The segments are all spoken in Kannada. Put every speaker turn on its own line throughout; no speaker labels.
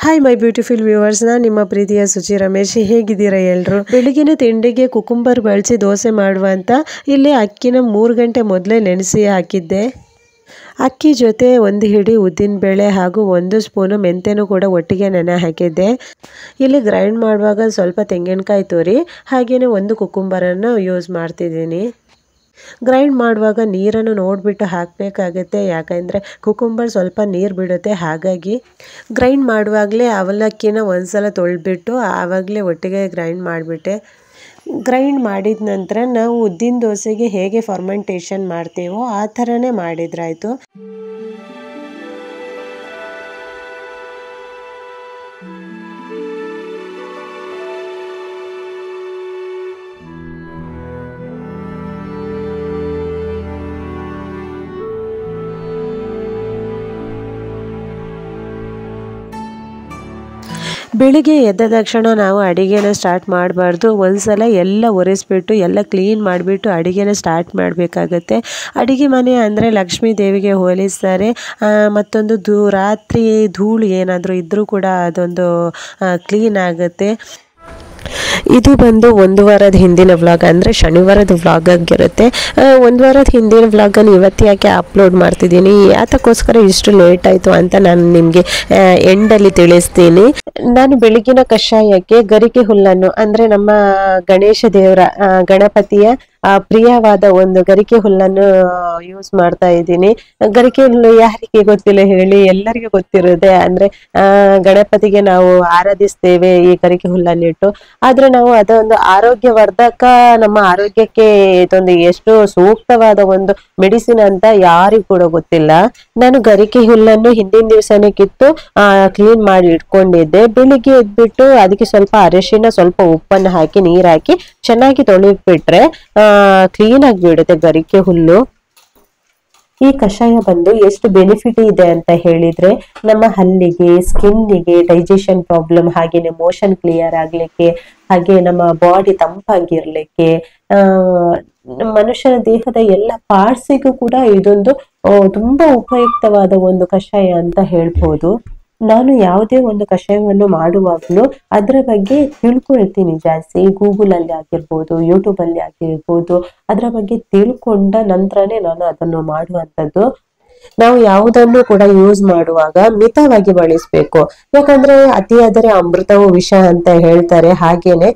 ಹಾಯ್ ಮೈ ಬ್ಯೂಟಿಫುಲ್ ವ್ಯೂವರ್ಸ್, ನಾನು ನಿಮ್ಮ ಪ್ರೀತಿಯ ಸುಚಿ ರಮೇಶ್. ಹೇಗಿದ್ದೀರಾ ಎಲ್ಲರೂ? ಬೆಳಗಿನ ತಿಂಡಿಗೆ ಕುಕುಂಬರ್ ಬಳಸಿ ದೋಸೆ ಮಾಡುವಂತ ಇಲ್ಲಿ ಅಕ್ಕಿನ 3 ಗಂಟೆ ಮೊದಲೇ ನೆನೆಸಿ ಹಾಕಿದ್ದೆ. ಅಕ್ಕಿ ಜೊತೆ 1 ಹಿಡಿ ಉದ್ದಿನ ಬೇಳೆ ಹಾಗೂ 1 ಸ್ಪೂನು ಮೆಂತೆನೂ ಕೂಡ ಒಟ್ಟಿಗೆ ನೆನೆ ಹಾಕಿದ್ದೆ. ಇಲ್ಲಿ ಗ್ರೈಂಡ್ ಮಾಡುವಾಗ ಸ್ವಲ್ಪ ತೆಂಗಿನಕಾಯಿ ತುರಿ ಹಾಗೆಯೇ 1 ಕುಕುಂಬರನ್ನು ಯೂಸ್ ಮಾಡ್ತಿದ್ದೀನಿ. ಗ್ರೈಂಡ್ ಮಾಡುವಾಗ ನೀರನ್ನು ನೋಡಿಬಿಟ್ಟು ಹಾಕಬೇಕಾಗುತ್ತೆ, ಯಾಕಂದರೆ ಕುಕುಂಬರ್ ಸ್ವಲ್ಪ ನೀರು ಬಿಡುತ್ತೆ. ಹಾಗಾಗಿ ಗ್ರೈಂಡ್ ಮಾಡುವಾಗಲೇ ಅವಲಕ್ಕಿನ ಒಂದ್ಸಲ ತೊಳೆದ್ಬಿಟ್ಟು ಆವಾಗಲೇ ಒಟ್ಟಿಗೆ ಗ್ರೈಂಡ್ ಮಾಡಿಬಿಟ್ಟೆ. ಗ್ರೈಂಡ್ ಮಾಡಿದ ನಂತರ ನಾವು ಉದ್ದಿನ ದೋಸೆಗೆ ಹೇಗೆ ಫರ್ಮೆಂಟೇಷನ್ ಮಾಡ್ತೀವೋ ಆ ಥರನೇ ಮಾಡಿದ್ರಾಯ್ತು. ಬೆಳಿಗ್ಗೆ ಎದ್ದ ತಕ್ಷಣ ನಾವು ಅಡುಗೆನ ಸ್ಟಾರ್ಟ್ ಮಾಡಬಾರ್ದು. ಒಂದ್ಸಲ ಎಲ್ಲ ಒರೆಸ್ಬಿಟ್ಟು ಎಲ್ಲ ಕ್ಲೀನ್ ಮಾಡಿಬಿಟ್ಟು ಅಡುಗೆನ ಸ್ಟಾರ್ಟ್ ಮಾಡಬೇಕಾಗತ್ತೆ. ಅಡುಗೆ ಮನೆ ಅಂದರೆ ಲಕ್ಷ್ಮೀ ದೇವಿಗೆ ಹೋಲಿಸ್ತಾರೆ. ಮತ್ತೊಂದು ರಾತ್ರಿ ಧೂಳು ಏನಾದರೂ ಇದ್ದರೂ ಕೂಡ ಅದೊಂದು ಕ್ಲೀನ್ ಆಗುತ್ತೆ. ಇದು ಬಂದು 1 ವಾರದ ಹಿಂದಿನ ವ್ಲಾಗ್, ಅಂದರೆ ಶನಿವಾರದ ವ್ಲಾಗ್ ಆಗಿರುತ್ತೆ. 1 ವಾರದ ಹಿಂದಿನ ವ್ಲಾಗನ್ನು ಇವತ್ತು ಯಾಕೆ ಅಪ್ಲೋಡ್ ಮಾಡ್ತಿದ್ದೀನಿ, ಯಾತಕ್ಕೋಸ್ಕರ ಇಷ್ಟು ಲೇಟ್ ಆಯಿತು ಅಂತ ನಾನು ನಿಮಗೆ ಎಂಡಲ್ಲಿ ತಿಳಿಸ್ತೀನಿ. ನಾನು ಬೆಳಗಿನ ಕಷಾಯಕ್ಕೆ ಗರಿಕೆ ಹುಲ್ಲನ್ನು, ಅಂದರೆ ನಮ್ಮ ಗಣೇಶ ದೇವರ ಗಣಪತಿಯ ಪ್ರಿಯವಾದ ಒಂದು ಗರಿಕೆ ಹುಲ್ಲನ್ನು ಯೂಸ್ ಮಾಡ್ತಾ ಇದ್ದೀನಿ. ಗರಿಕೆ ಹುಲ್ಲು ಯಾರಿಗೆ ಗೊತ್ತಿಲ್ಲ ಹೇಳಿ, ಎಲ್ಲರಿಗೂ ಗೊತ್ತಿರುತ್ತೆ. ಅಂದರೆ ಗಣಪತಿಗೆ ನಾವು ಆರಾಧಿಸ್ತೇವೆ ಈ ಗರಿಕೆ ಹುಲ್ಲನ್ನಿಟ್ಟು. ಆದರೆ ನಾವು ಅದೊಂದು ಆರೋಗ್ಯವರ್ಧಕ, ನಮ್ಮ ಆರೋಗ್ಯಕ್ಕೆ ಇದೊಂದು ಎಷ್ಟು ಸೂಕ್ತವಾದ ಒಂದು ಮೆಡಿಸಿನ್ ಅಂತ ಯಾರಿಗೂ ಕೂಡ ಗೊತ್ತಿಲ್ಲ. ನಾನು ಗರಿಕೆ ಹುಲ್ಲನ್ನು ಹಿಂದಿನ ದಿವಸನೇ ಕಿತ್ತು ಕ್ಲೀನ್ ಮಾಡಿ ಇಟ್ಕೊಂಡಿದ್ದೆ. ಬೆಳಿಗ್ಗೆ ಎದ್ಬಿಟ್ಟು ಅದಕ್ಕೆ ಸ್ವಲ್ಪ ಅರಿಶಿನ, ಸ್ವಲ್ಪ ಉಪ್ಪನ್ನು ಹಾಕಿ ನೀರು ಹಾಕಿ ಚೆನ್ನಾಗಿ ತೊಳೆದ್ಬಿಟ್ರೆ ಕ್ಲೀನ್ ಆಗಿ ಬಿಡುತ್ತೆ ಗರಿಕೆ ಹುಲ್ಲು. ಈ ಕಷಾಯ ಬಂದು ಎಷ್ಟು ಬೆನಿಫಿಟ್ ಇದೆ ಅಂತ ಹೇಳಿದ್ರೆ, ನಮ್ಮ ಹಲ್ಲಿಗೆ, ಸ್ಕಿನ್ನಿಗೆ, ಡೈಜೆಷನ್ ಪ್ರಾಬ್ಲಮ್, ಹಾಗೇನೆ ಮೋಷನ್ ಕ್ಲಿಯರ್ ಆಗ್ಲಿಕ್ಕೆ, ಹಾಗೆ ನಮ್ಮ ಬಾಡಿ ತಂಪಾಗಿರ್ಲಿಕ್ಕೆ, ಮನುಷ್ಯನ ದೇಹದ ಎಲ್ಲ ಪಾರ್ಟ್ಸಿಗೂ ಕೂಡ ಇದೊಂದು ತುಂಬಾ ಉಪಯುಕ್ತವಾದ ಒಂದು ಕಷಾಯ ಅಂತ ಹೇಳ್ಬೋದು. ನಾನು ಯಾವುದೇ ಒಂದು ಕಷಾಯವನ್ನು ಮಾಡುವಾಗಲೂ ಅದರ ಬಗ್ಗೆ ತಿಳ್ಕೊಳ್ತೀನಿ ಜಾಸ್ತಿ. ಗೂಗಲಲ್ಲಿ ಆಗಿರ್ಬೋದು, ಯೂಟ್ಯೂಬಲ್ಲಿ ಆಗಿರ್ಬೋದು, ಅದರ ಬಗ್ಗೆ ತಿಳ್ಕೊಂಡ ನಂತರನೇ ನಾನು ಅದನ್ನು ಮಾಡುವಂಥದ್ದು. ನಾವು ಯಾವುದನ್ನು ಕೂಡ ಯೂಸ್ ಮಾಡುವಾಗ ಮಿತವಾಗಿ ಬಳಸಬೇಕು. ಯಾಕಂದ್ರೆ ಅತಿಯಾದರೆ ಅಮೃತವು ವಿಷ ಅಂತ ಹೇಳ್ತಾರೆ. ಹಾಗೇನೆ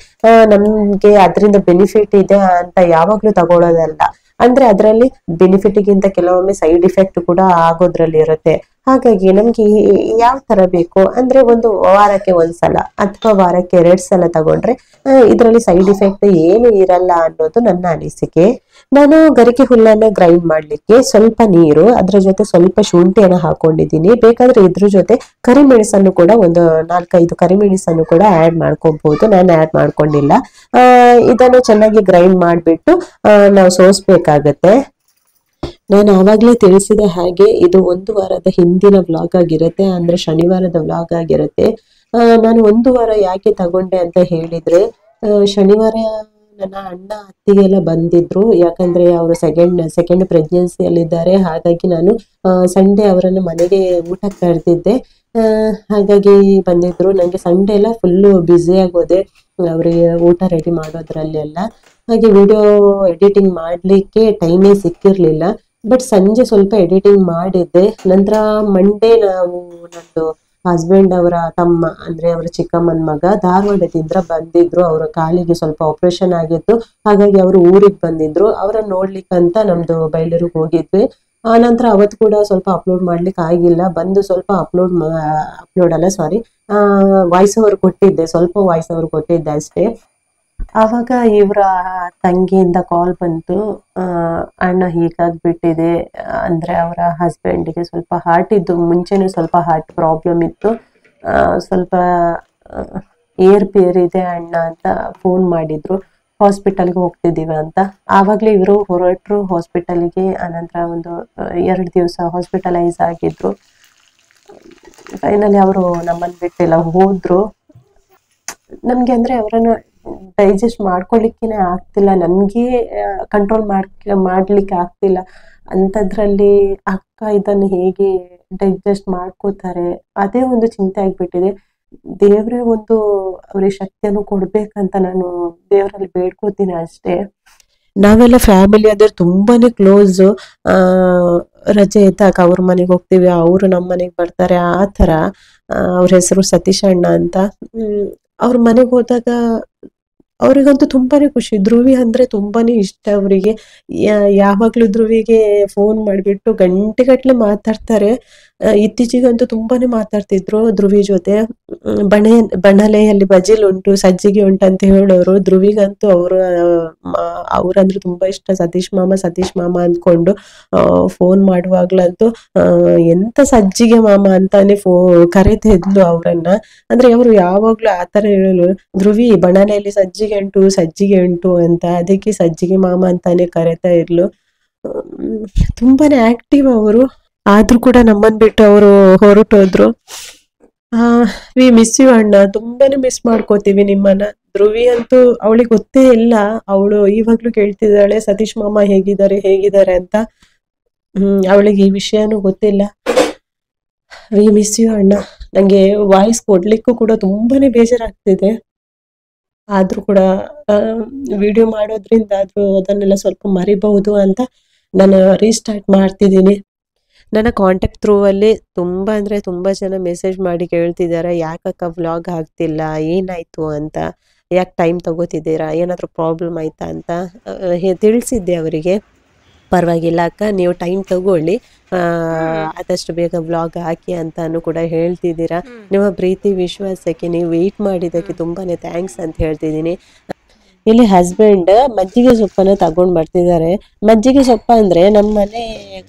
ನಮ್ಗೆ ಅದರಿಂದ ಬೆನಿಫಿಟ್ ಇದೆ ಅಂತ ಯಾವಾಗ್ಲೂ ತಗೊಳ್ಳೋದಲ್ಲ. ಅಂದ್ರೆ ಅದರಲ್ಲಿ ಬೆನಿಫಿಟ್ಗಿಂತ ಕೆಲವೊಮ್ಮೆ ಸೈಡ್ ಇಫೆಕ್ಟ್ ಕೂಡ ಆಗೋದ್ರಲ್ಲಿ ಇರುತ್ತೆ. ಹಾಗಾಗಿ ನಮ್ಗೆ ಯಾವ ತರ ಬೇಕು ಅಂದ್ರೆ, 1 ವಾರಕ್ಕೆ 1 ಸಲ ಅಥವಾ ವಾರಕ್ಕೆ 2 ಸಲ ತಗೊಂಡ್ರೆ ಇದರಲ್ಲಿ ಸೈಡ್ ಇಫೆಕ್ಟ್ ಏನು ಇರಲ್ಲ ಅನ್ನೋದು ನನ್ನ ಅನಿಸಿಕೆ. ನಾನು ಗರಿಕೆ ಹುಲ್ಲನ್ನ ಗ್ರೈಂಡ್ ಮಾಡ್ಲಿಕ್ಕೆ ಸ್ವಲ್ಪ ನೀರು, ಅದ್ರ ಜೊತೆ ಸ್ವಲ್ಪ ಶುಂಠಿಯನ್ನು ಹಾಕೊಂಡಿದ್ದೀನಿ. ಬೇಕಾದ್ರೆ ಇದ್ರ ಜೊತೆ ಕರಿಮೆಣಸನ್ನು ಕೂಡ, ಒಂದು 4-5 ಕರಿಮೆಣಸನ್ನು ಕೂಡ ಆಡ್ ಮಾಡ್ಕೊಬಹುದು. ನಾನು ಆಡ್ ಮಾಡ್ಕೊಂಡಿಲ್ಲ. ಇದನ್ನು ಚೆನ್ನಾಗಿ ಗ್ರೈಂಡ್ ಮಾಡ್ಬಿಟ್ಟು ನಾವು ಸೋಸ್ಬೇಕಾಗತ್ತೆ. ನಾನು ಆವಾಗ್ಲೇ ತಿಳಿಸಿದ ಹಾಗೆ ಇದು 1 ವಾರದ ಹಿಂದಿನ ವ್ಲಾಗ್ ಆಗಿರುತ್ತೆ, ಅಂದ್ರೆ ಶನಿವಾರದ ವ್ಲಾಗ್ ಆಗಿರುತ್ತೆ. ನಾನು 1 ವಾರ ಯಾಕೆ ತಗೊಂಡೆ ಅಂತ ಹೇಳಿದ್ರೆ, ಶನಿವಾರ ನನ್ನ ಅಣ್ಣ ಅತ್ತಿಗೆಲ್ಲ ಬಂದಿದ್ರು. ಯಾಕಂದ್ರೆ ಅವರು ಸೆಕೆಂಡ್ ಪ್ರೆಗ್ನೆನ್ಸಿಯಲ್ಲಿದ್ದಾರೆ. ಹಾಗಾಗಿ ನಾನು ಸಂಡೇ ಅವರನ್ನು ಮನೆಗೆ ಊಟಕ್ಕೆ ಕರೆದಿದ್ದೆ. ಹಾಗಾಗಿ ಬಂದಿದ್ರು. ನಂಗೆ ಸಂಡೇ ಎಲ್ಲ ಫುಲ್ಲು ಬ್ಯುಸಿ ಆಗೋದೆ ಅವರಿಗೆ ಊಟ ರೆಡಿ ಮಾಡೋದ್ರಲ್ಲಿ ಎಲ್ಲ. ಹಾಗೆ ವಿಡಿಯೋ ಎಡಿಟಿಂಗ್ ಮಾಡ್ಲಿಕ್ಕೆ ಟೈಮೇ ಸಿಕ್ಕಿರ್ಲಿಲ್ಲ. ಬಟ್ ಸಂಜೆ ಸ್ವಲ್ಪ ಎಡಿಟಿಂಗ್ ಮಾಡಿದ್ದೆ. ನಂತರ ಮಂಡೇ ನಾವು, ನಂದು ಹಸ್ಬೆಂಡ್ ಅವರ ತಮ್ಮ, ಅಂದ್ರೆ ಅವರ ಚಿಕ್ಕಮ್ಮನ ಮಗ ಧಾರವಾಡದಿಂದ ಬಂದಿದ್ರು. ಅವರ ಕಾಲಿಗೆ ಸ್ವಲ್ಪ ಆಪರೇಷನ್ ಆಗಿತ್ತು. ಹಾಗಾಗಿ ಅವರು ಊರಿಗೆ ಬಂದಿದ್ರು. ಅವರನ್ನ ನೋಡ್ಲಿಕ್ಕಂತ ನಮ್ದು ಬೈಲೂರಿಗೆ ಹೋಗಿದ್ವಿ. ಆ ನಂತರ ಅವತ್ತು ಕೂಡ ಸ್ವಲ್ಪ ಅಪ್ಲೋಡ್ ಮಾಡ್ಲಿಕ್ಕೆ ಆಗಿಲ್ಲ. ಬಂದು ಸ್ವಲ್ಪ ವಾಯ್ಸ್ ಓವರ್ ಕೊಟ್ಟಿದ್ದೆ, ಸ್ವಲ್ಪ ವಾಯ್ಸ್ ಓವರ್ ಕೊಟ್ಟಿದ್ದೆ ಅಷ್ಟೇ. ಆವಾಗ ಇವರ ತಂಗಿಯಿಂದ ಕಾಲ್ ಬಂತು, ಅಣ್ಣ ಹೀಗಾಗ್ಬಿಟ್ಟಿದೆ, ಅಂದ್ರೆ ಅವರ ಹಸ್ಬೆಂಡ್ಗೆ ಸ್ವಲ್ಪ ಹಾರ್ಟ್ ಇದ್ದು, ಮುಂಚೆನೂ ಸ್ವಲ್ಪ ಹಾರ್ಟ್ ಪ್ರಾಬ್ಲಮ್ ಇತ್ತು, ಸ್ವಲ್ಪ ಏರ್ ಇದೆ ಅಣ್ಣ ಅಂತ ಫೋನ್ ಮಾಡಿದ್ರು. ಹಾಸ್ಪಿಟಲ್ಗೆ ಹೋಗ್ತಿದ್ದೀವಿ ಅಂತ. ಆವಾಗಲೇ ಇವರು ಹೊರಟರು ಹಾಸ್ಪಿಟಲ್ಗೆ. ಅನಂತರ ಒಂದು 2 ದಿವಸ ಹಾಸ್ಪಿಟಲೈಸ್ ಆಗಿದ್ರು. ಫೈನಲಿ ಅವರು ನಮ್ಮನ್ನು ಬಿಟ್ಟಿಲ್ಲ, ಹೋದ್ರು. ನಮ್ಗೆ ಅಂದ್ರೆ ಅವರನ್ನು ಡೈಜೆಸ್ಟ್ ಮಾಡ್ಕೊಳ್ಳಿಕ್ಕೇನೆ ಆಗ್ತಿಲ್ಲ, ನಮ್ಗೆ ಕಂಟ್ರೋಲ್ ಮಾಡ್ಲಿಕ್ಕೆ ಆಗ್ತಿಲ್ಲ. ಅಂಥದ್ರಲ್ಲಿ ಅಕ್ಕ ಇದನ್ನು ಹೇಗೆ ಡೈಜೆಸ್ಟ್ ಮಾಡ್ಕೋತಾರೆ, ಅದೇ ಒಂದು ಚಿಂತೆ ಆಗ್ಬಿಟ್ಟಿದೆ. ದೇವ್ರೇ ಒಂದು ಅವ್ರಿಗೆ ಶಕ್ತಿಯನ್ನು ಕೊಡ್ಬೇಕಂತ ನಾನು ದೇವರಲ್ಲಿ ಬೇಡ್ಕೋತೀನಿ ಅಷ್ಟೇ. ನಾವೆಲ್ಲ ಫ್ಯಾಮಿಲಿ ಅಂದ್ರೆ ತುಂಬಾನೇ ಕ್ಲೋಸ್. ಆ ರಜೆ ಇದ್ದಾಗ ಅವ್ರ ಮನೆಗೆ ಹೋಗ್ತೀವಿ, ಅವರು ನಮ್ಮ ಮನೆಗೆ ಬರ್ತಾರೆ, ಆ ತರ. ಅವ್ರ ಹೆಸರು ಸತೀಶ್ ಅಣ್ಣ ಅಂತ. ಅವ್ರ ಮನೆಗೆ ಹೋದಾಗ ಅವ್ರಿಗಂತೂ ತುಂಬಾನೇ ಖುಷಿ. ಧ್ರುವಿ ಅಂದ್ರೆ ತುಂಬಾನೇ ಇಷ್ಟ ಅವರಿಗೆ. ಯಾವಾಗ್ಲೂ ಧ್ರುವಿಗೆ ಫೋನ್ ಮಾಡ್ಬಿಟ್ಟು ಗಂಟೆಗಟ್ಲೆ ಮಾತಾಡ್ತಾರೆ. ಇತ್ತೀಚೆಗಂತೂ ತುಂಬಾನೇ ಮಾತಾಡ್ತಿದ್ರು ಧ್ರುವಿ ಜೊತೆ. ಬಣಲೆಯಲ್ಲಿ ಬಜಿಲ್ ಉಂಟು, ಸಜ್ಜಿಗೆ ಉಂಟು ಅಂತ ಹೇಳೋರು. ಧ್ರುವಿಗಂತೂ ಅವ್ರಂದ್ರೆ ತುಂಬಾ ಇಷ್ಟ. ಸತೀಶ್ ಮಾಮ ಅಂದ್ಕೊಂಡು ಫೋನ್ ಮಾಡುವಾಗ್ಲಂತೂ ಎಂತ ಸಜ್ಜಿಗೆ ಮಾಮ ಅಂತಾನೆ ಕರೀತಾ ಇದ್ಲು ಅವ್ರನ್ನ. ಅಂದ್ರೆ ಅವರು ಯಾವಾಗ್ಲೂ ಆತರ ಹೇಳಲು, ಧ್ರುವಿ ಬಣಲೆಯಲ್ಲಿ ಸಜ್ಜಿಗೆ ಉಂಟು ಅಂತ, ಅದಕ್ಕೆ ಸಜ್ಜಿಗೆ ಮಾಮ ಅಂತಾನೆ ಕರೀತಾ ಇರ್ಲು. ತುಂಬಾನೇ ಆಕ್ಟಿವ್ ಅವರು. ಆದ್ರೂ ಕೂಡ ನಮ್ಮನ್ ಬಿಟ್ಟು ಅವರು ಹೊರಟೋದ್ರು. ವಿ ಮಿಸ್ ಯು ಅಣ್ಣ, ತುಂಬಾನೇ ಮಿಸ್ ಮಾಡ್ಕೋತೀವಿ ನಿಮ್ಮನ್ನ. ಧ್ರುವಿ ಅಂತೂ ಅವಳಿಗೆ ಗೊತ್ತೇ ಇಲ್ಲ, ಅವಳು ಇವಾಗ್ಲೂ ಕೇಳ್ತಿದ್ದಾಳೆ ಸತೀಶ್ ಮಾಮ ಹೇಗಿದ್ದಾರೆ ಅಂತ. ಅವಳಿಗೆ ಈ ವಿಷಯನೂ ಗೊತ್ತಿಲ್ಲ. ವಿ ಮಿಸ್ ಯು ಅಣ್ಣ. ನಂಗೆ ವಾಯ್ಸ್ ಕೊಡ್ಲಿಕ್ಕೂ ಕೂಡ ತುಂಬಾನೇ ಬೇಜಾರಾಗ್ತಿದೆ. ಆದ್ರೂ ಕೂಡ ವಿಡಿಯೋ ಮಾಡೋದ್ರಿಂದ ಆದ್ರೂ ಅದನ್ನೆಲ್ಲ ಸ್ವಲ್ಪ ಮರಿಬಹುದು ಅಂತ ನಾನು ರೀಸ್ಟಾರ್ಟ್ ಮಾಡ್ತಿದ್ದೀನಿ. ನನ್ನ ಕಾಂಟ್ಯಾಕ್ಟ್ ಥ್ರೂ ಅಲ್ಲಿ ತುಂಬಾ ಜನ ಮೆಸೇಜ್ ಮಾಡಿ ಕೇಳ್ತಿದ್ದಾರೆ, ಯಾಕಕ್ಕ ವ್ಲಾಗ್ ಆಗ್ತಿಲ್ಲ, ಏನಾಯ್ತು ಅಂತ, ಯಾಕೆ ಟೈಮ್ ತಗೋತಿದ್ದೀರಾ, ಏನಾದರೂ ಪ್ರಾಬ್ಲಮ್ ಆಯ್ತಾ ಅಂತ ತಿಳಿಸಿದ್ದೆ ಅವರಿಗೆ. ಪರವಾಗಿಲ್ಲ ಅಕ್ಕ, ನೀವು ಟೈಮ್ ತಗೊಳ್ಳಿ, ಆದಷ್ಟು ಬೇಗ ವ್ಲಾಗ್ ಹಾಕಿ ಅಂತಾನು ಕೂಡ ಹೇಳ್ತಿದ್ದೀರಾ. ನಿಮ್ಮ ಪ್ರೀತಿ ವಿಶ್ವಾಸಕ್ಕೆ, ನೀವು ವೆಯ್ಟ್ ಮಾಡಿದ್ದಕ್ಕೆ ತುಂಬಾನೇ ಥ್ಯಾಂಕ್ಸ್ ಅಂತ ಹೇಳ್ತಿದ್ದೀನಿ. ಇಲ್ಲಿ ಹಸ್ಬೆಂಡ್ ಮಜ್ಜಿಗೆ ಸೊಪ್ಪನ್ನ ತಗೊಂಡ್ ಬರ್ತಿದ್ದಾರೆ. ಮಜ್ಜಿಗೆ ಸೊಪ್ಪು ಅಂದ್ರೆ ನಮ್ಮ ಮನೆ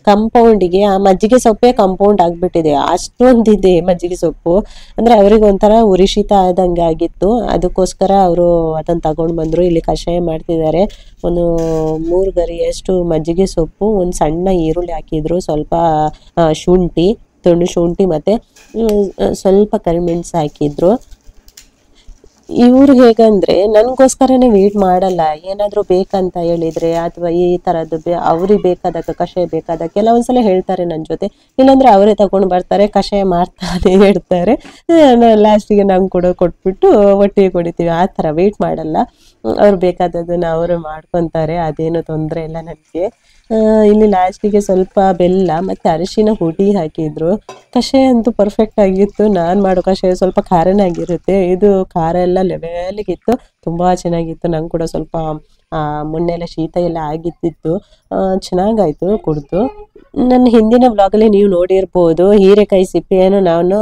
ಕಂಪೌಂಡಿಗೆ ಆ ಮಜ್ಜಿಗೆ ಸೊಪ್ಪೇ ಕಂಪೌಂಡ್ ಆಗ್ಬಿಟ್ಟಿದೆ, ಅಷ್ಟೊಂದಿದೆ ಮಜ್ಜಿಗೆ ಸೊಪ್ಪು. ಅಂದ್ರೆ ಅವ್ರಿಗೆ ಒಂಥರ ಉರಿಶೀತ ಆದಂಗೆ ಆಗಿತ್ತು, ಅದಕ್ಕೋಸ್ಕರ ಅವರು ಅದನ್ನ ತಗೊಂಡ್ ಬಂದ್ರು. ಇಲ್ಲಿ ಕಷಾಯ ಮಾಡ್ತಿದ್ದಾರೆ. ಒಂದು 3 ಗರಿಯಷ್ಟು ಮಜ್ಜಿಗೆ ಸೊಪ್ಪು, ಒಂದು ಸಣ್ಣ ಈರುಳ್ಳಿ ಹಾಕಿದ್ರು, ಸ್ವಲ್ಪ ತುಂಡು ಶುಂಠಿ ಮತ್ತೆ ಸ್ವಲ್ಪ ಕರಿಮೆಣಸು ಹಾಕಿದ್ರು. ಇವ್ರು ಹೇಗಂದ್ರೆ ನನ್ಗೋಸ್ಕರನೇ ವೇಟ್ ಮಾಡಲ್ಲ. ಏನಾದ್ರು ಬೇಕಂತ ಹೇಳಿದ್ರೆ ಅಥವಾ ಈ ತರದ್ದು ಅವ್ರಿಗೆ ಬೇಕಾದಾಗ ಕಷಾಯ ಬೇಕಾದಾಗ ಕೆಲವೊಂದ್ಸಲ ಹೇಳ್ತಾರೆ ನನ್ ಜೊತೆ, ಇಲ್ಲಾಂದ್ರೆ ಅವರೇ ತಗೊಂಡ್ ಬರ್ತಾರೆ, ಕಷಾಯ ಮಾಡ್ತಾನೆ ಹೇಳ್ತಾರೆ. ಲಾಸ್ಟಿಗೆ ನಂಗೆ ಕೂಡ ಕೊಟ್ಬಿಟ್ಟು ಒಟ್ಟಿಗೆ ಕುಡಿತೀವಿ. ಆ ತರ ವೇಟ್ ಮಾಡಲ್ಲ. ಅವ್ರು ಬೇಕಾದದನ್ನ ಅವರು ಮಾಡ್ಕೊಂತಾರೆ, ಅದೇನು ತೊಂದರೆ ಇಲ್ಲ ನನಗೆ. ಇಲ್ಲಿ ಲಾಸ್ಟಿಗೆ ಸ್ವಲ್ಪ ಬೆಲ್ಲ ಮತ್ತೆ ಅರಿಶಿನ ಹುಡಿ ಹಾಕಿದ್ರು. ಕಷಾಯ ಅಂತೂ ಪರ್ಫೆಕ್ಟ್ ಆಗಿತ್ತು. ನಾನ್ ಮಾಡೋ ಕಷಾಯ ಸ್ವಲ್ಪ ಖಾರನಾಗಿರುತ್ತೆ, ಇದು ಖಾರ ಎಲ್ಲ ಲೆವೆಲ್ಗಿತ್ತು, ತುಂಬಾ ಚೆನ್ನಾಗಿತ್ತು. ನಂಗೆ ಕೂಡ ಸ್ವಲ್ಪ ಮೊನ್ನೆ ಎಲ್ಲ ಶೀತ ಎಲ್ಲ ಆಗಿತ್ತಿತ್ತು, ಚೆನ್ನಾಗಾಯ್ತು ಕುಡ್ದು. ನನ್ನ ಹಿಂದಿನ ಬ್ಲಾಗಲ್ಲಿ ನೀವು ನೋಡಿರ್ಬೋದು, ಹೀರೆಕಾಯಿ ಸಿಪ್ಪೆಯನ್ನು ನಾನು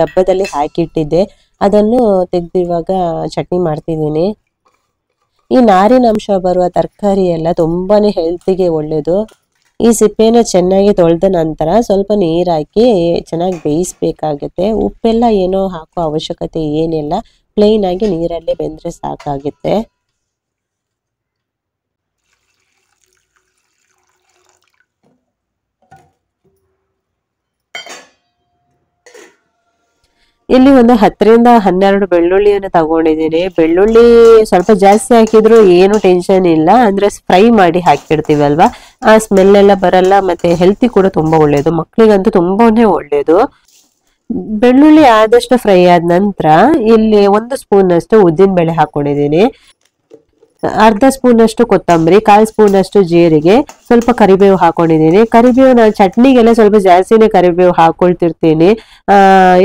ಡಬ್ಬದಲ್ಲಿ ಹಾಕಿಟ್ಟಿದ್ದೆ, ಅದನ್ನು ತೆಗೆದು ಇವಾಗ ಚಟ್ನಿ ಮಾಡ್ತಿದ್ದೀನಿ. ಈ ನಾರಿನಂಶ ಬರುವ ತರಕಾರಿ ಎಲ್ಲ ತುಂಬಾನೇ ಹೆಲ್ತಿಗೆ ಒಳ್ಳೇದು. ಈ ಸಿಪ್ಪೆನ ಚೆನ್ನಾಗಿ ತೊಳೆದ ನಂತರ ಸ್ವಲ್ಪ ನೀರು ಹಾಕಿ ಚೆನ್ನಾಗಿ ಬೇಯಿಸ್ಬೇಕಾಗುತ್ತೆ. ಉಪ್ಪೆಲ್ಲ ಏನೋ ಹಾಕೋ ಅವಶ್ಯಕತೆ ಏನಿಲ್ಲ, ಪ್ಲೇನ್ ಆಗಿ ನೀರಲ್ಲೇ ಬೆಂದ್ರೆ ಸಾಕಾಗುತ್ತೆ. ಇಲ್ಲಿ ಒಂದು 10ರಿಂದ 12 ಬೆಳ್ಳುಳ್ಳಿಯನ್ನು ತಗೊಂಡಿದ್ದೀನಿ. ಬೆಳ್ಳುಳ್ಳಿ ಸ್ವಲ್ಪ ಜಾಸ್ತಿ ಹಾಕಿದ್ರು ಏನು ಟೆನ್ಷನ್ ಇಲ್ಲ, ಅಂದ್ರೆ ಫ್ರೈ ಮಾಡಿ ಹಾಕಿಡ್ತೀವಲ್ವಾ, ಆ ಸ್ಮೆಲ್ ಎಲ್ಲ ಬರಲ್ಲ, ಮತ್ತೆ ಹೆಲ್ತಿ ಕೂಡ ತುಂಬಾ ಒಳ್ಳೇದು, ಮಕ್ಳಿಗಂತೂ ತುಂಬಾನೇ ಒಳ್ಳೇದು. ಬೆಳ್ಳುಳ್ಳಿ ಆದಷ್ಟು ಫ್ರೈ ಆದ ನಂತರ ಇಲ್ಲಿ 1 ಸ್ಪೂನ್ ಅಷ್ಟು ಉದ್ದಿನ ಬೇಳೆ ಹಾಕೊಂಡಿದ್ದೀನಿ, ಅರ್ಧ ಸ್ಪೂನ್ ಅಷ್ಟು ಕೊತ್ತಂಬರಿ, 1/4 ಸ್ಪೂನ್ ಅಷ್ಟು ಜೀರಿಗೆ, ಸ್ವಲ್ಪ ಕರಿಬೇವು ಹಾಕೊಂಡಿದ್ದೀನಿ. ಕರಿಬೇವು ನಾನು ಚಟ್ನಿಗೆಲ್ಲ ಸ್ವಲ್ಪ ಜಾಸ್ತಿನೇ ಕರಿಬೇವು ಹಾಕೊಳ್ತಿರ್ತೀನಿ.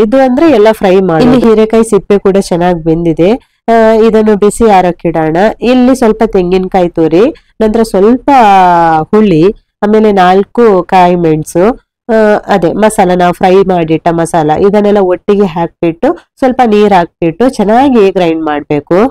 ಇದು ಅಂದ್ರೆ ಎಲ್ಲ ಫ್ರೈ ಮಾಡಿ. ಇಲ್ಲಿ ಹೀರೆಕಾಯಿ ಸಿಪ್ಪೆ ಕೂಡ ಚೆನ್ನಾಗಿ ಬೆಂದಿದೆ. ಇದನ್ನು ಬಿಸಿ ಆರಕ್ಕಿಡೋಣ. ಇಲ್ಲಿ ಸ್ವಲ್ಪ ತೆಂಗಿನಕಾಯಿ ತುರಿ, ನಂತರ ಸ್ವಲ್ಪ ಹುಳಿ, ಆಮೇಲೆ 4 ಕಾಯಿ ಮೆಣಸು, ಅದೇ ಮಸಾಲ, ನಾವು ಫ್ರೈ ಮಾಡಿಟ್ಟ ಮಸಾಲ, ಇದನ್ನೆಲ್ಲ ಒಟ್ಟಿಗೆ ಹಾಕ್ಬಿಟ್ಟು ಸ್ವಲ್ಪ ನೀರ್ ಹಾಕ್ಬಿಟ್ಟು ಚೆನ್ನಾಗಿ ಗ್ರೈಂಡ್ ಮಾಡ್ಬೇಕು.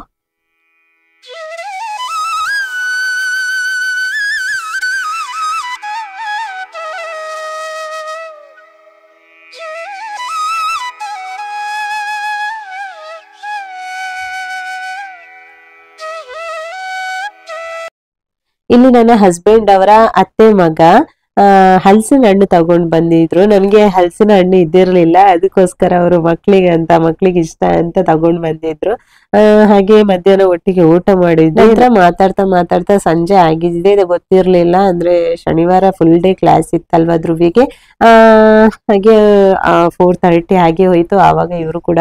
ಇಲ್ಲಿ ನನ್ನ ಹಸ್ಬೆಂಡ್ ಅವರ ಅತ್ತೆ ಮಗ ಹಲಸಿನ ಹಣ್ಣು ತಗೊಂಡ್ ಬಂದಿದ್ರು. ನನ್ಗೆ ಹಲಸಿನ ಹಣ್ಣು ಇದ್ದಿರ್ಲಿಲ್ಲ, ಅದಕ್ಕೋಸ್ಕರ ಅವರು ಮಕ್ಳಿಗೆ ಇಷ್ಟ ಅಂತ ತಗೊಂಡ್ ಬಂದಿದ್ರು. ಹಾಗೆ ಮಧ್ಯಾಹ್ನ ಒಟ್ಟಿಗೆ ಊಟ ಮಾಡಿದ್ವಿ. ನಂತರ ಮಾತಾಡ್ತಾ ಸಂಜೆ ಆಗಿದ್ದೆ, ಇದು ಗೊತ್ತಿರ್ಲಿಲ್ಲ. ಅಂದ್ರೆ ಶನಿವಾರ ಫುಲ್ ಡೇ ಕ್ಲಾಸ್ ಇತ್ತಲ್ವಾ ಧ್ರುವಿಗೆ. ಹಾಗೆ 4:30 ಹಾಗೆ ಹೋಯ್ತು. ಆವಾಗ ಇವರು ಕೂಡ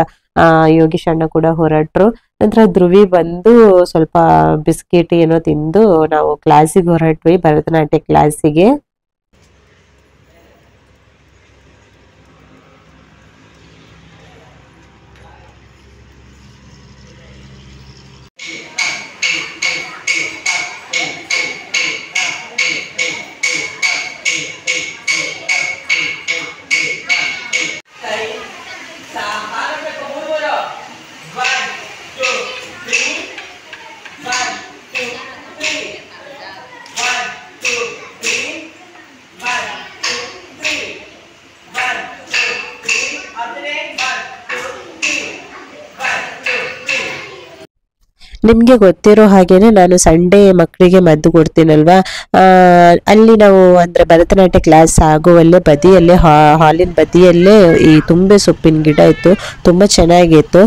ಯೋಗೀಶ್ ಅಣ್ಣ ಕೂಡ ಹೊರಟ್ರು. ನಂತರ ಧ್ರುವಿ ಬಂದು ಸ್ವಲ್ಪ ಬಿಸ್ಕೆಟ್ ಏನೋ ತಿಂದು ನಾವು ಕ್ಲಾಸಿಗೆ ಹೊರಟ್ವಿ, ಭರತನಾಟ್ಯ ಕ್ಲಾಸಿಗೆ. ನಿಮಗೆ ಗೊತ್ತಿರೋ ಹಾಗೇನೆ ನಾನು ಸಂಡೇ ಮಕ್ಕಳಿಗೆ ಮದ್ದು ಕೊಡ್ತೀನಲ್ವಾ, ಅಲ್ಲಿ ನಾವು ಅಂದ್ರೆ ಭರತನಾಟ್ಯ ಕ್ಲಾಸ್ ಆಗುವಲ್ಲೇ ಬದಿಯಲ್ಲೇ ಹಾಲಿನ ಬದಿಯಲ್ಲೇ ಈ ತುಂಬೆ ಸೊಪ್ಪಿನ ಗಿಡ ಇತ್ತು, ತುಂಬಾ ಚೆನ್ನಾಗಿತ್ತು.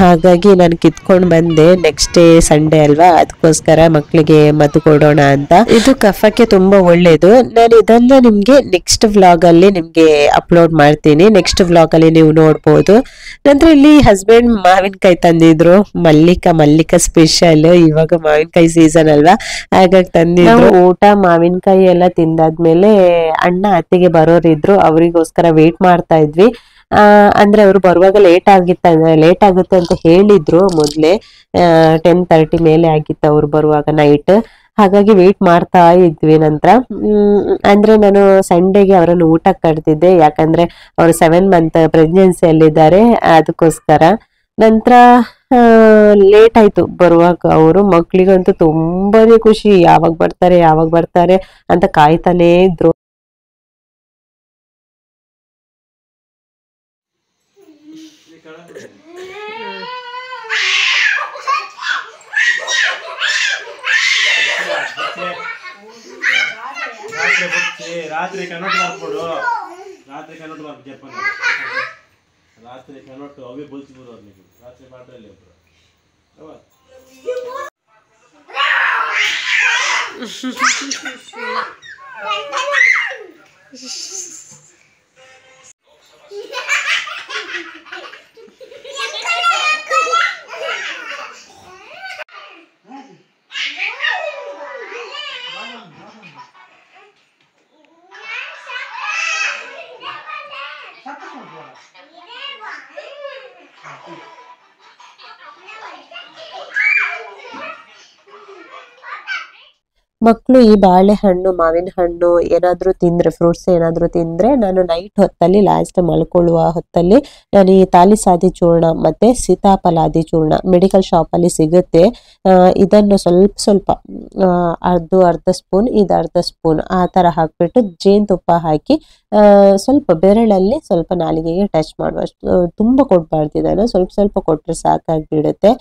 ಹಾಗಾಗಿ ನಾನು ಕಿತ್ಕೊಂಡು ಬಂದೆ. ನೆಕ್ಸ್ಟ್ ಡೇ ಸಂಡೇ ಅಲ್ವಾ, ಅದಕ್ಕೋಸ್ಕರ ಮಕ್ಕಳಿಗೆ ಮದ್ದು ಕೊಡೋಣ ಅಂತ. ಇದು ಕಫಕ್ಕೆ ತುಂಬಾ ಒಳ್ಳೇದು. ನಾನು ಇದನ್ನ ನಿಮ್ಗೆ ನೆಕ್ಸ್ಟ್ ವ್ಲಾಗ್ ಅಲ್ಲಿ ನಿಮ್ಗೆ ಅಪ್ಲೋಡ್ ಮಾಡ್ತೀನಿ, ನೆಕ್ಸ್ಟ್ ವ್ಲಾಗ್ ಅಲ್ಲಿ ನೀವು ನೋಡ್ಬೋದು. ನಂತರ ಇಲ್ಲಿ ಹಸ್ಬೆಂಡ್ ಮಾವಿನಕಾಯಿ ತಂದಿದ್ರು, ಮಲ್ಲಿಕ ಸ್ಪೆಷಲ್. ಇವಾಗ ಮಾವಿನಕಾಯಿ ಸೀಸನ್ ಅಲ್ವಾ, ಹಾಗಾಗಿ ತಂದಿದ್ರು. ಊಟ ಮಾವಿನಕಾಯಿ ಎಲ್ಲ ತಿಂದಾದ್ಮೇಲೆ ಅಣ್ಣ ಅತ್ತಿಗೆ ಬರೋರಿದ್ರು, ಅವರಿಗೋಸ್ಕರ ವೇಟ್ ಮಾಡ್ತಾ ಇದ್ವಿ. ಅಂದ್ರೆ ಅವರು ಬರುವಾಗ ಲೇಟ್ ಆಗುತ್ತೆ ಅಂತ ಹೇಳಿದ್ರು ಮೊದ್ಲೇ. 10:30 ಮೇಲೆ ಆಗಿತ್ತು ಅವ್ರು ಬರುವಾಗ ನೈಟ್. ಹಾಗಾಗಿ ವೇಟ್ ಮಾಡ್ತಾ ಇದ್ವಿ. ನಂತರ ಅಂದ್ರೆ ನಾನು ಸಂಡೇಗೆ ಅವರನ್ನು ಊಟಕ್ಕೆ ಕರೆದಿದ್ದೆ, ಯಾಕಂದ್ರೆ ಅವರು 7 ಮಂತ್ ಪ್ರೆಗ್ನೆನ್ಸಿಯಲ್ಲಿದ್ದಾರೆ, ಅದಕ್ಕೋಸ್ಕರ. ನಂತರ ಲೇಟ್ ಆಯ್ತು ಬರುವಾಗ. ಅವರು ಮಕ್ಳಿಗಂತೂ ತುಂಬಾನೇ ಖುಷಿ, ಯಾವಾಗ ಬರ್ತಾರೆ ಅಂತ ಕಾಯ್ತಾನೆ ಇದ್ರು.
రాత్రి కనోట్ మార్పుడు రాత్రి కనోట్ మార్పు చెప్పండి రాత్రి కనోట్ అవి బొల్చిపోరు నీకు రాత్రి మాటలే లేవు
ಮಕ್ಕಳು ಈ ಬಾಳೆಹಣ್ಣು, ಮಾವಿನ ಹಣ್ಣು ಏನಾದ್ರೂ ತಿಂದ್ರೆ, ಫ್ರೂಟ್ಸ್ ಏನಾದ್ರೂ ತಿಂದ್ರೆ, ನಾನು ನೈಟ್ ಹೊತ್ತಲ್ಲಿ ಲಾಸ್ಟ್ ಮಲ್ಕೊಳ್ಳುವ ಹೊತ್ತಲ್ಲಿ ನಾನು ಈ ತಾಲಿ ಸಾದಿ ಚೂರ್ಣ ಮತ್ತೆ ಸೀತಾಫಲಾದಿ ಚೂರ್ಣ ಮೆಡಿಕಲ್ ಶಾಪ್ ಅಲ್ಲಿ ಸಿಗುತ್ತೆ, ಇದನ್ನು ಸ್ವಲ್ಪ ಅರ್ಧ ಸ್ಪೂನ್, ಇದು ಅರ್ಧ ಸ್ಪೂನ್ ಆ ತರ ಹಾಕ್ಬಿಟ್ಟು ಜೇನುತುಪ್ಪ ಹಾಕಿ ಸ್ವಲ್ಪ ಬೆರಳಲ್ಲಿ ಸ್ವಲ್ಪ ನಾಲಿಗೆಗೆ ಟಚ್ ಮಾಡುವಷ್ಟು, ತುಂಬಾ ಕೊಡ್ಬಾರ್ದು, ಇದನ್ನು ಸ್ವಲ್ಪ ಕೊಟ್ರೆ ಸಾಕಾಗ್ಬಿಡುತ್ತೆ.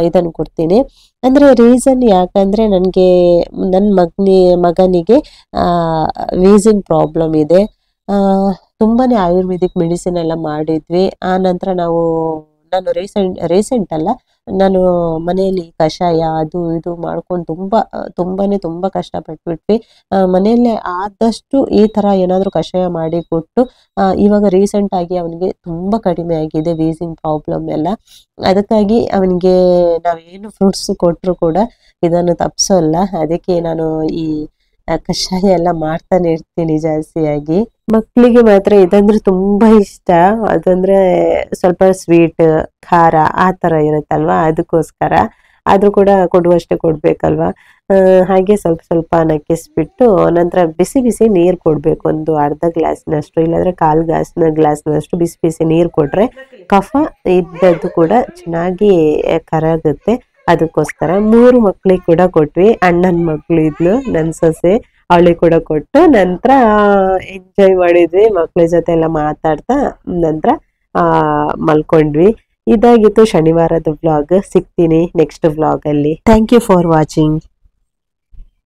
ಇದನ್ನು ಕೊಡ್ತೀನಿ. ಅಂದ್ರೆ ರೀಸನ್ ಯಾಕಂದ್ರೆ ನನಗೆ ನನ್ನ ಮಗನಿಗೆ ವೀಸಿಂಗ್ ಪ್ರಾಬ್ಲಮ್ ಇದೆ. ತುಂಬಾನೇ ಆಯುರ್ವೇದಿಕ್ ಮೆಡಿಸಿನ್ ಎಲ್ಲ ಮಾಡಿದ್ವಿ. ಆ ನಂತರ ನಾನು ರೀಸೆಂಟ್ ಅಲ್ಲ, ನಾನು ಮನೆಯಲ್ಲಿ ಕಷಾಯ ಅದು ಇದು ಮಾಡ್ಕೊಂಡು ತುಂಬಾ ಕಷ್ಟಪಟ್ಬಿಟ್ವಿ. ಮನೆಯಲ್ಲೇ ಆದಷ್ಟು ಈ ತರ ಏನಾದ್ರು ಕಷಾಯ ಮಾಡಿ ಕೊಟ್ಟು ಇವಾಗ ರೀಸೆಂಟ್ ಆಗಿ ಅವನಿಗೆ ತುಂಬಾ ಕಡಿಮೆ ಆಗಿದೆ ವೀಸಿಂಗ್ ಪ್ರಾಬ್ಲಮ್ ಎಲ್ಲ. ಅದಕ್ಕಾಗಿ ಅವನಿಗೆ ನಾವೇನು ಫ್ರೂಟ್ಸ್ ಕೊಟ್ಟರು ಕೂಡ ಇದನ್ನು ತಪ್ಸೋಲ್ಲ. ಅದಕ್ಕೆ ನಾನು ಈ ಕಷಾಯ ಎಲ್ಲ ಮಾಡ್ತಾನೆ ಇರ್ತೀನಿ ಜಾಸ್ತಿಯಾಗಿ. ಮಕ್ಕಳಿಗೆ ಮಾತ್ರ ಇದಂದ್ರೆ ತುಂಬಾ ಇಷ್ಟ. ಅದಂದ್ರೆ ಸ್ವಲ್ಪ ಸ್ವೀಟ್, ಖಾರ ಆ ತರ ಇರುತ್ತಲ್ವಾ, ಅದಕ್ಕೋಸ್ಕರ. ಆದ್ರೂ ಕೂಡ ಕೊಡುವಷ್ಟೇ ಕೊಡ್ಬೇಕಲ್ವಾ. ಹಾಗೆ ಸ್ವಲ್ಪ ನಕ್ಕಿಸ್ಬಿಟ್ಟು ನಂತರ ಬಿಸಿ ನೀರು ಕೊಡ್ಬೇಕು, ಒಂದು ಅರ್ಧ ಗ್ಲಾಸ್ನಷ್ಟು ಇಲ್ಲಾಂದ್ರೆ 1/4 ಗ್ಲಾಸ್ನಷ್ಟು ಬಿಸಿ ನೀರು ಕೊಟ್ರೆ ಕಫ ಇದ್ದದ್ದು ಕೂಡ ಚೆನ್ನಾಗಿ ಕರಗುತ್ತೆ. ಅದಕ್ಕೋಸ್ಕರ 3 ಮಕ್ಳಿಗೆ ಕೂಡ ಕೊಟ್ವಿ. ಅಣ್ಣನ ಮಕ್ಳು ಇದ್ಲು, ನನ್ನ ಸೊಸೆ, ಅವಳಿಗೆ ಕೂಡ ಕೊಟ್ಟು ನಂತರ ಎಂಜಾಯ್ ಮಾಡಿದ್ವಿ ಮಕ್ಳ ಜೊತೆ ಎಲ್ಲ ಮಾತಾಡ್ತಾ. ನಂತರ ಮಲ್ಕೊಂಡ್ವಿ. ಇದಾಗಿತ್ತು ಶನಿವಾರದ ವ್ಲಾಗ್. ಸಿಗ್ತೀನಿ ನೆಕ್ಸ್ಟ್ ವ್ಲಾಗ್ ಅಲ್ಲಿ. Thank you for watching.